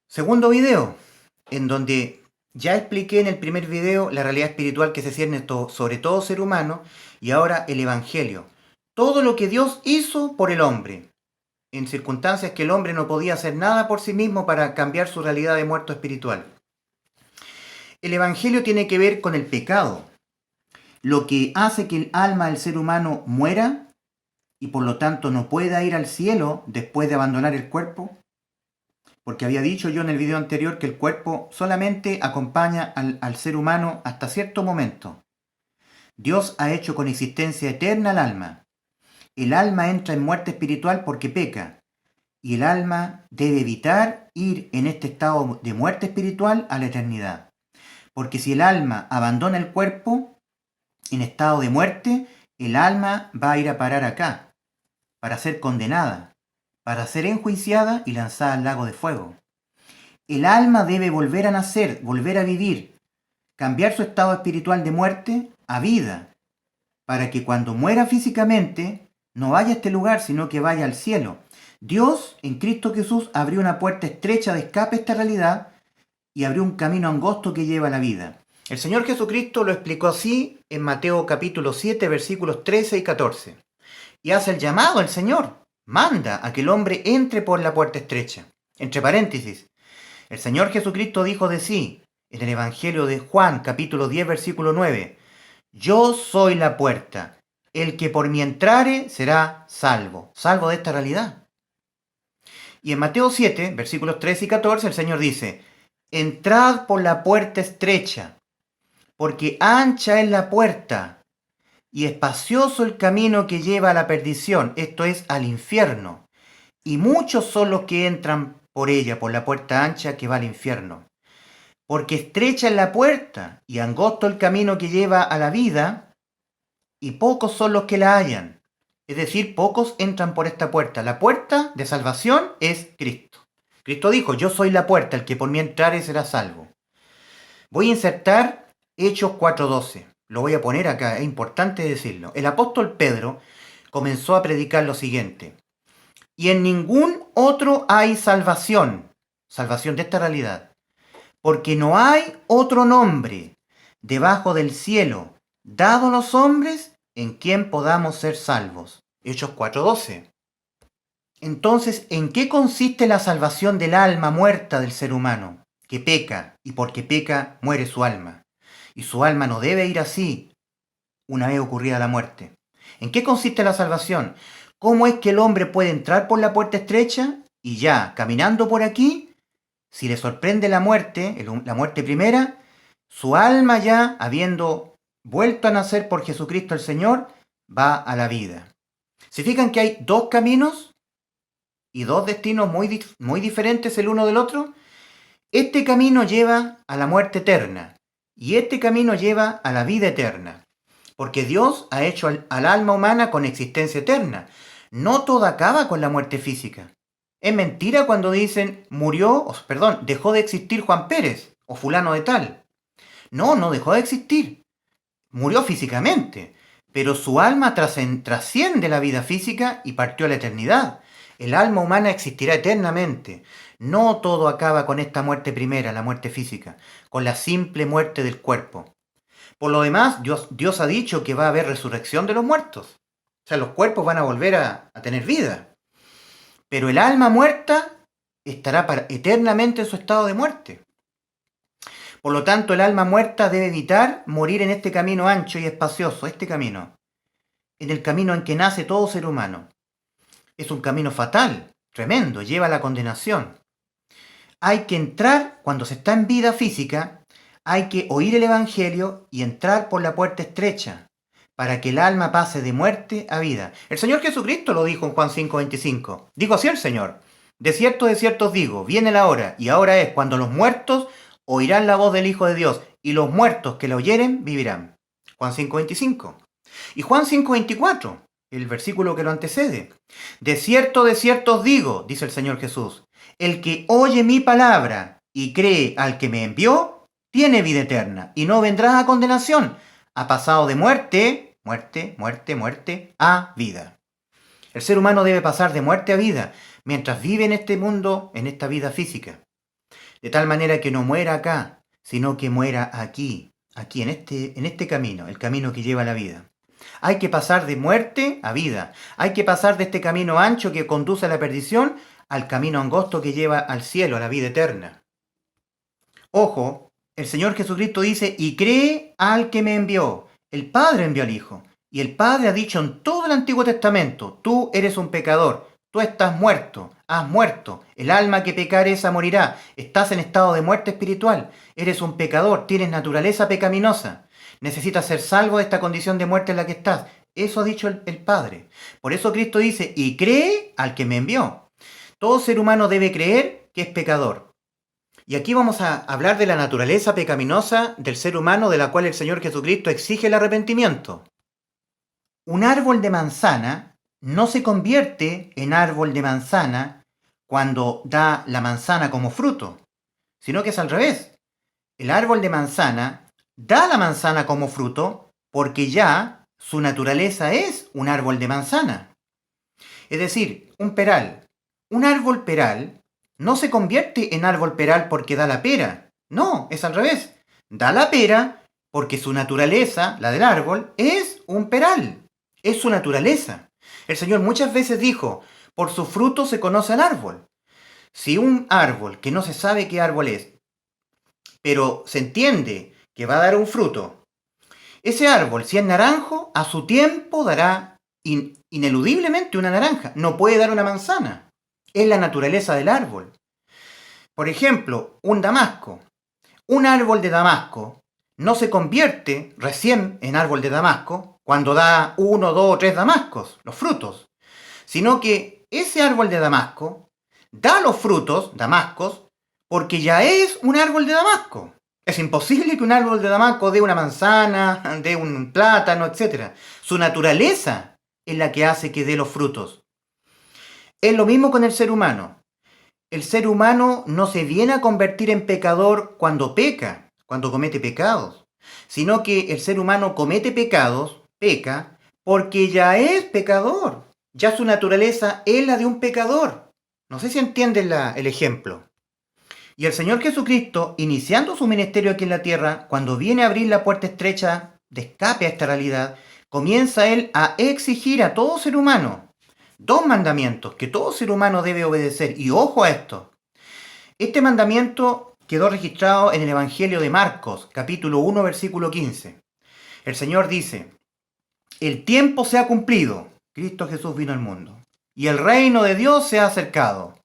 Segundo video, en donde ya expliqué en el primer video la realidad espiritual que se cierne sobre todo ser humano y ahora el Evangelio. Todo lo que Dios hizo por el hombre, en circunstancias que el hombre no podía hacer nada por sí mismo para cambiar su realidad de muerto espiritual. El Evangelio tiene que ver con el pecado, lo que hace que el alma del ser humano muera y por lo tanto no pueda ir al cielo después de abandonar el cuerpo. Porque había dicho yo en el video anterior que el cuerpo solamente acompaña al ser humano hasta cierto momento. Dios ha hecho con existencia eterna al alma. El alma entra en muerte espiritual porque peca. Y el alma debe evitar ir en este estado de muerte espiritual a la eternidad. Porque si el alma abandona el cuerpo en estado de muerte, el alma va a ir a parar acá, para ser condenada, para ser enjuiciada y lanzada al lago de fuego. El alma debe volver a nacer, volver a vivir, cambiar su estado espiritual de muerte a vida, para que cuando muera físicamente no vaya a este lugar, sino que vaya al cielo. Dios, en Cristo Jesús, abrió una puerta estrecha de escape a esta realidad y abrió un camino angosto que lleva a la vida. El Señor Jesucristo lo explicó así en Mateo capítulo 7, versículos 13 y 14. Y hace el llamado el Señor, manda a que el hombre entre por la puerta estrecha. Entre paréntesis, el Señor Jesucristo dijo de sí, en el Evangelio de Juan, capítulo 10, versículo 9, yo soy la puerta, el que por mí entrare será salvo, salvo de esta realidad. Y en Mateo 7, versículos 13 y 14, el Señor dice, entrad por la puerta estrecha, porque ancha es la puerta y espacioso el camino que lleva a la perdición, esto es, al infierno, y muchos son los que entran por ella, por la puerta ancha que va al infierno. Porque estrecha es la puerta y angosto el camino que lleva a la vida, y pocos son los que la hallan. Es decir, pocos entran por esta puerta. La puerta de salvación es Cristo. Cristo dijo, yo soy la puerta, el que por mí entrare será salvo. Voy a insertar Hechos 4:12. Lo voy a poner acá, es importante decirlo. El apóstol Pedro comenzó a predicar lo siguiente. Y en ningún otro hay salvación, salvación de esta realidad, porque no hay otro nombre debajo del cielo dado a los hombres en quien podamos ser salvos. Hechos 4:12. Entonces, ¿en qué consiste la salvación del alma muerta del ser humano? Que peca, y porque peca muere su alma. Y su alma no debe ir así una vez ocurrida la muerte. ¿En qué consiste la salvación? ¿Cómo es que el hombre puede entrar por la puerta estrecha y ya, caminando por aquí, si le sorprende la muerte primera, su alma ya, habiendo vuelto a nacer por Jesucristo el Señor, va a la vida? ¿Se fijan que hay dos caminos y dos destinos muy diferentes el uno del otro? Este camino lleva a la muerte eterna y este camino lleva a la vida eterna. Porque Dios ha hecho al alma humana con existencia eterna. No todo acaba con la muerte física. Es mentira cuando dicen dejó de existir Juan Pérez o fulano de tal. No, no dejó de existir. Murió físicamente, pero su alma trasciende la vida física y partió a la eternidad. El alma humana existirá eternamente. No todo acaba con esta muerte primera, la muerte física, con la simple muerte del cuerpo. Por lo demás, Dios ha dicho que va a haber resurrección de los muertos. O sea, los cuerpos van a volver a tener vida. Pero el alma muerta estará eternamente en su estado de muerte. Por lo tanto, el alma muerta debe evitar morir en este camino ancho y espacioso, este camino, en el camino en que nace todo ser humano. Es un camino fatal, tremendo, lleva a la condenación. Hay que entrar, cuando se está en vida física, hay que oír el Evangelio y entrar por la puerta estrecha, para que el alma pase de muerte a vida. El Señor Jesucristo lo dijo en Juan 5:25. Dijo así el Señor, de cierto os digo, viene la hora, y ahora es cuando los muertos oirán la voz del Hijo de Dios, y los muertos que la oyeren vivirán. Juan 5:25. Y Juan 5:24, el versículo que lo antecede. De cierto os digo, dice el Señor Jesús, el que oye mi palabra y cree al que me envió, tiene vida eterna, y no vendrá a condenación, ha pasado de muerte a vida. El ser humano debe pasar de muerte a vida, mientras vive en este mundo, en esta vida física. de tal manera que no muera acá, sino que muera aquí en este camino, el camino que lleva a la vida. Hay que pasar de muerte a vida. Hay que pasar de este camino ancho que conduce a la perdición al camino angosto que lleva al cielo, a la vida eterna. Ojo, el Señor Jesucristo dice, y cree al que me envió. El Padre envió al Hijo. Y el Padre ha dicho en todo el Antiguo Testamento, tú eres un pecador, tú estás muerto, has muerto, el alma que pecare esa morirá, estás en estado de muerte espiritual, eres un pecador, tienes naturaleza pecaminosa, necesitas ser salvo de esta condición de muerte en la que estás. Eso ha dicho el Padre. Por eso Cristo dice, y cree al que me envió. Todo ser humano debe creer que es pecador. Y aquí vamos a hablar de la naturaleza pecaminosa del ser humano de la cual el Señor Jesucristo exige el arrepentimiento. Un árbol de manzana no se convierte en árbol de manzana cuando da la manzana como fruto, sino que es al revés. El árbol de manzana da la manzana como fruto porque ya su naturaleza es un árbol de manzana. Es decir, un peral. Un árbol peral no se convierte en árbol peral porque da la pera. No, es al revés. Da la pera porque su naturaleza, la del árbol, es un peral. Es su naturaleza. El Señor muchas veces dijo, por su fruto se conoce al árbol. Si un árbol que no se sabe qué árbol es, pero se entiende que va a dar un fruto, ese árbol, si es naranjo, a su tiempo dará ineludiblemente una naranja. No puede dar una manzana. Es la naturaleza del árbol. Por ejemplo, un damasco. Un árbol de damasco no se convierte recién en árbol de damasco cuando da 1, 2 o 3 damascos, los frutos, sino que ese árbol de damasco da los frutos, damascos, porque ya es un árbol de damasco. Es imposible que un árbol de damasco dé una manzana, dé un plátano, etc. Su naturaleza es la que hace que dé los frutos. Es lo mismo con el ser humano. El ser humano no se viene a convertir en pecador cuando peca, cuando comete pecados, sino que el ser humano comete pecados, peca, porque ya es pecador. Ya su naturaleza es la de un pecador. No sé si entienden el ejemplo. Y el Señor Jesucristo, iniciando su ministerio aquí en la tierra, cuando viene a abrir la puerta estrecha de escape a esta realidad, comienza Él a exigir a todo ser humano 2 mandamientos que todo ser humano debe obedecer. Y ojo a esto. Este mandamiento quedó registrado en el Evangelio de Marcos, capítulo 1, versículo 15. El Señor dice, el tiempo se ha cumplido, Cristo Jesús vino al mundo, y el reino de Dios se ha acercado.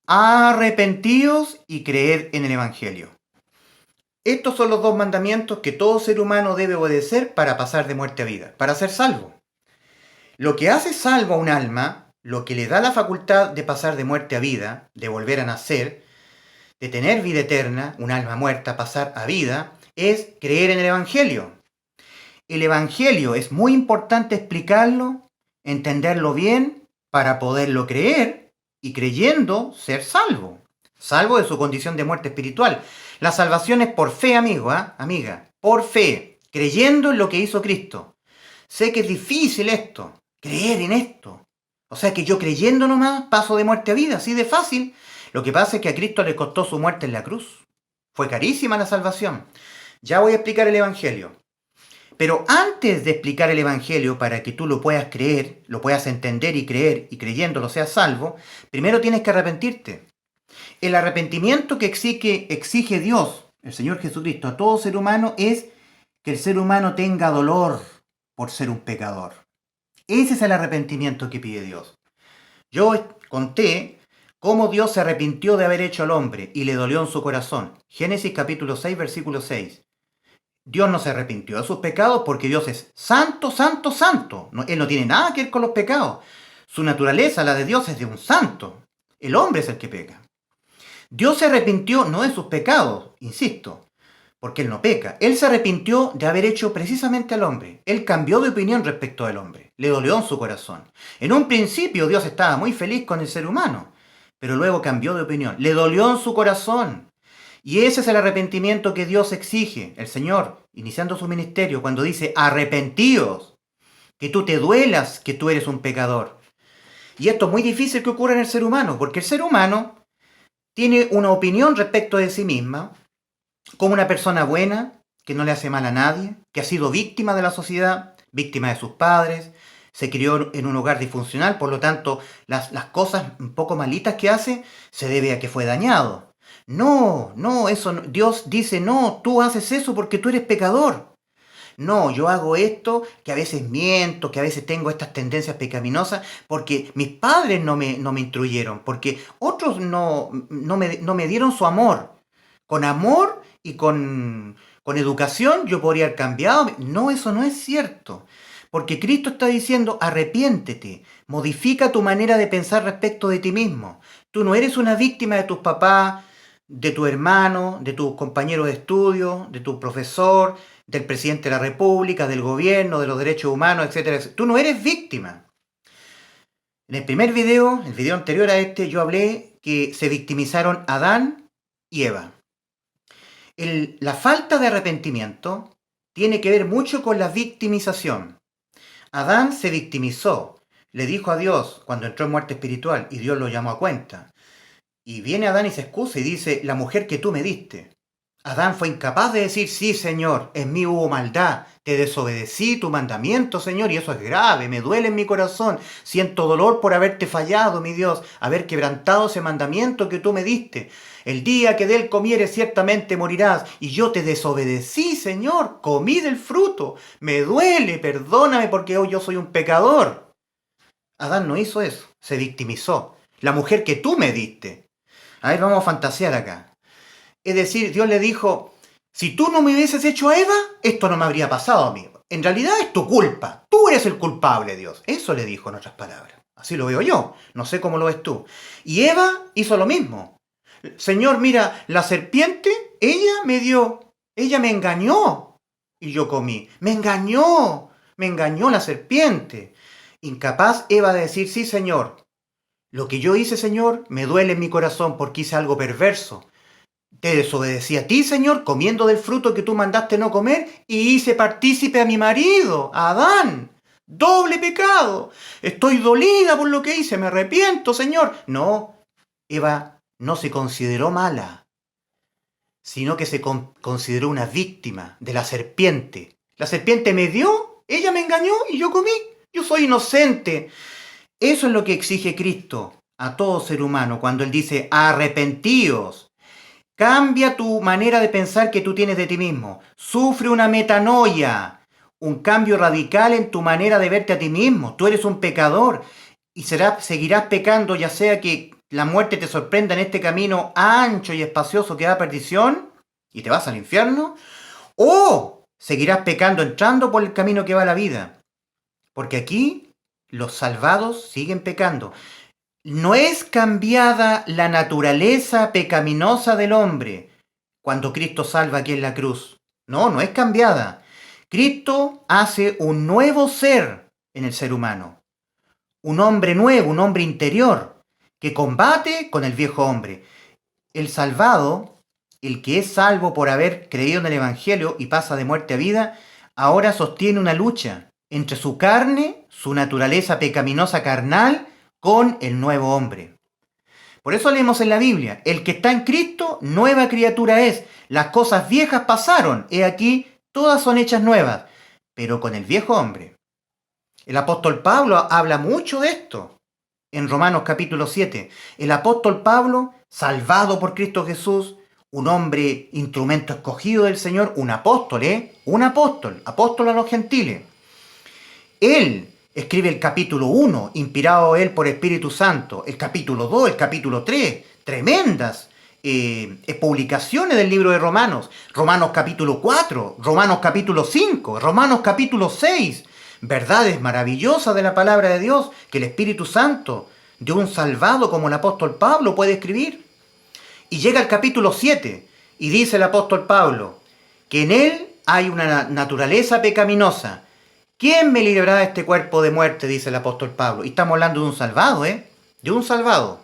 Arrepentíos y creed en el Evangelio. Estos son los 2 mandamientos que todo ser humano debe obedecer para pasar de muerte a vida, para ser salvo. Lo que hace salvo a un alma, lo que le da la facultad de pasar de muerte a vida, de volver a nacer, de tener vida eterna, un alma muerta pasar a vida, es creer en el Evangelio. El Evangelio es muy importante explicarlo, entenderlo bien, para poderlo creer y creyendo ser salvo. Salvo de su condición de muerte espiritual. La salvación es por fe, amigo, amiga, por fe, creyendo en lo que hizo Cristo. Sé que es difícil esto, creer en esto. O sea que yo creyendo nomás paso de muerte a vida, así de fácil. Lo que pasa es que a Cristo le costó su muerte en la cruz. Fue carísima la salvación. Ya voy a explicar el Evangelio. Pero antes de explicar el Evangelio para que tú lo puedas creer, lo puedas entender y creer, y creyéndolo seas salvo, primero tienes que arrepentirte. El arrepentimiento que exige Dios, el Señor Jesucristo, a todo ser humano es que el ser humano tenga dolor por ser un pecador. Ese es el arrepentimiento que pide Dios. Yo conté cómo Dios se arrepintió de haber hecho al hombre y le dolió en su corazón. Génesis capítulo 6, versículo 6. Dios no se arrepintió de sus pecados porque Dios es santo, santo, santo. Él no tiene nada que ver con los pecados. Su naturaleza, la de Dios, es de un santo. El hombre es el que peca. Dios se arrepintió no de sus pecados, insisto, porque Él no peca. Él se arrepintió de haber hecho precisamente al hombre. Él cambió de opinión respecto al hombre. Le dolió en su corazón. En un principio Dios estaba muy feliz con el ser humano, pero luego cambió de opinión. Le dolió en su corazón. Y ese es el arrepentimiento que Dios exige, el Señor, iniciando su ministerio, cuando dice, arrepentíos, que tú te duelas que tú eres un pecador. Y esto es muy difícil que ocurra en el ser humano, porque el ser humano tiene una opinión respecto de sí misma, como una persona buena, que no le hace mal a nadie, que ha sido víctima de la sociedad, víctima de sus padres, se crió en un hogar disfuncional, por lo tanto, las cosas un poco malitas que hace se debe a que fue dañado. No, no, eso no. Dios dice, no, tú haces eso porque tú eres pecador. No, yo hago esto, que a veces miento, que a veces tengo estas tendencias pecaminosas, porque mis padres no me instruyeron, porque otros no me dieron su amor. Con amor y con educación yo podría haber cambiado. No, eso no es cierto. Porque Cristo está diciendo, arrepiéntete, modifica tu manera de pensar respecto de ti mismo. Tú no eres una víctima de tus papás, de tu hermano, de tus compañeros de estudio, de tu profesor, del presidente de la República, del gobierno, de los derechos humanos, etcétera, etcétera. Tú no eres víctima. En el primer video, el video anterior a este, yo hablé que se victimizaron Adán y Eva. La falta de arrepentimiento tiene que ver mucho con la victimización. Adán se victimizó, le dijo a Dios cuando entró en muerte espiritual y Dios lo llamó a cuenta. Y viene Adán y se excusa y dice, la mujer que tú me diste. Adán fue incapaz de decir, sí, Señor, en mí hubo maldad, te desobedecí tu mandamiento, Señor, y eso es grave, me duele en mi corazón, siento dolor por haberte fallado, mi Dios, haber quebrantado ese mandamiento que tú me diste. El día que de él comieres ciertamente morirás, y yo te desobedecí, Señor, comí del fruto, me duele, perdóname porque hoy yo soy un pecador. Adán no hizo eso, se victimizó. La mujer que tú me diste. A ver, vamos a fantasear acá. Es decir, Dios le dijo, si tú no me hubieses hecho a Eva, esto no me habría pasado a mí. En realidad es tu culpa. Tú eres el culpable, Dios. Eso le dijo en otras palabras. Así lo veo yo. No sé cómo lo ves tú. Y Eva hizo lo mismo. Señor, mira, la serpiente, ella me engañó. Y yo comí. Me engañó la serpiente. Incapaz Eva de decir, sí, Señor. Lo que yo hice, Señor, me duele en mi corazón porque hice algo perverso. Te desobedecí a ti, Señor, comiendo del fruto que tú mandaste no comer, y hice partícipe a mi marido, a Adán. Doble pecado. Estoy dolida por lo que hice, me arrepiento, Señor. No, Eva no se consideró mala, sino que se consideró una víctima de la serpiente. La serpiente me dio, ella me engañó y yo comí. Yo soy inocente. Eso es lo que exige Cristo a todo ser humano cuando Él dice, arrepentíos. Cambia tu manera de pensar que tú tienes de ti mismo. Sufre una metanoia, un cambio radical en tu manera de verte a ti mismo. Tú eres un pecador y seguirás pecando, ya sea que la muerte te sorprenda en este camino ancho y espacioso que da a perdición y te vas al infierno, o seguirás pecando entrando por el camino que va a la vida. Porque aquí los salvados siguen pecando. No es cambiada la naturaleza pecaminosa del hombre cuando Cristo salva aquí en la cruz. No, no es cambiada. Cristo hace un nuevo ser en el ser humano. Un hombre nuevo, un hombre interior, que combate con el viejo hombre. El salvado, el que es salvo por haber creído en el Evangelio y pasa de muerte a vida, ahora sostiene una lucha entre su carne, su naturaleza pecaminosa carnal, con el nuevo hombre. Por eso leemos en la Biblia, el que está en Cristo, nueva criatura es. Las cosas viejas pasaron, he aquí, todas son hechas nuevas, pero con el viejo hombre. El apóstol Pablo habla mucho de esto en Romanos capítulo 7. El apóstol Pablo, salvado por Cristo Jesús, un hombre, instrumento escogido del Señor, un apóstol apóstol a los gentiles. Él escribe el capítulo 1, inspirado él por Espíritu Santo, el capítulo 2, el capítulo 3, tremendas publicaciones del libro de Romanos, Romanos capítulo 4, Romanos capítulo 5, Romanos capítulo 6, verdades maravillosas de la palabra de Dios que el Espíritu Santo de un salvado como el apóstol Pablo puede escribir. Y llega al capítulo 7 y dice el apóstol Pablo que en él hay una naturaleza pecaminosa. ¿Quién me librará de este cuerpo de muerte? Dice el apóstol Pablo. Y estamos hablando de un salvado, de un salvado.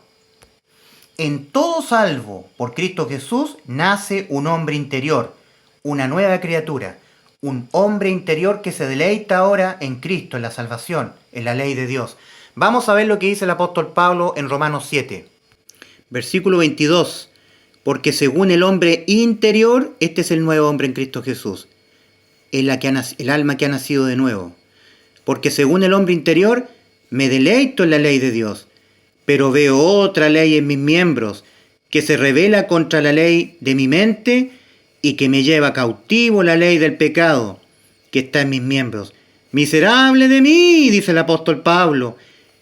En todo salvo por Cristo Jesús nace un hombre interior, una nueva criatura, un hombre interior que se deleita ahora en Cristo, en la salvación, en la ley de Dios. Vamos a ver lo que dice el apóstol Pablo en Romanos 7. Versículo 22. Porque según el hombre interior, este es el nuevo hombre en Cristo Jesús, el alma que ha nacido de nuevo. Porque según el hombre interior, me deleito en la ley de Dios, pero veo otra ley en mis miembros, que se rebela contra la ley de mi mente y que me lleva cautivo la ley del pecado que está en mis miembros. Miserable de mí, dice el apóstol Pablo,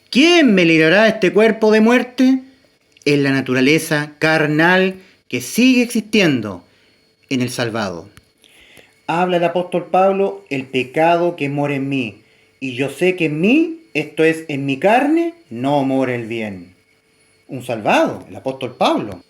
¿quién me librará de este cuerpo de muerte? Es la naturaleza carnal que sigue existiendo en el salvado. Habla el apóstol Pablo, el pecado que mora en mí, y yo sé que en mí, esto es, en mi carne, no mora el bien. Un salvado, el apóstol Pablo.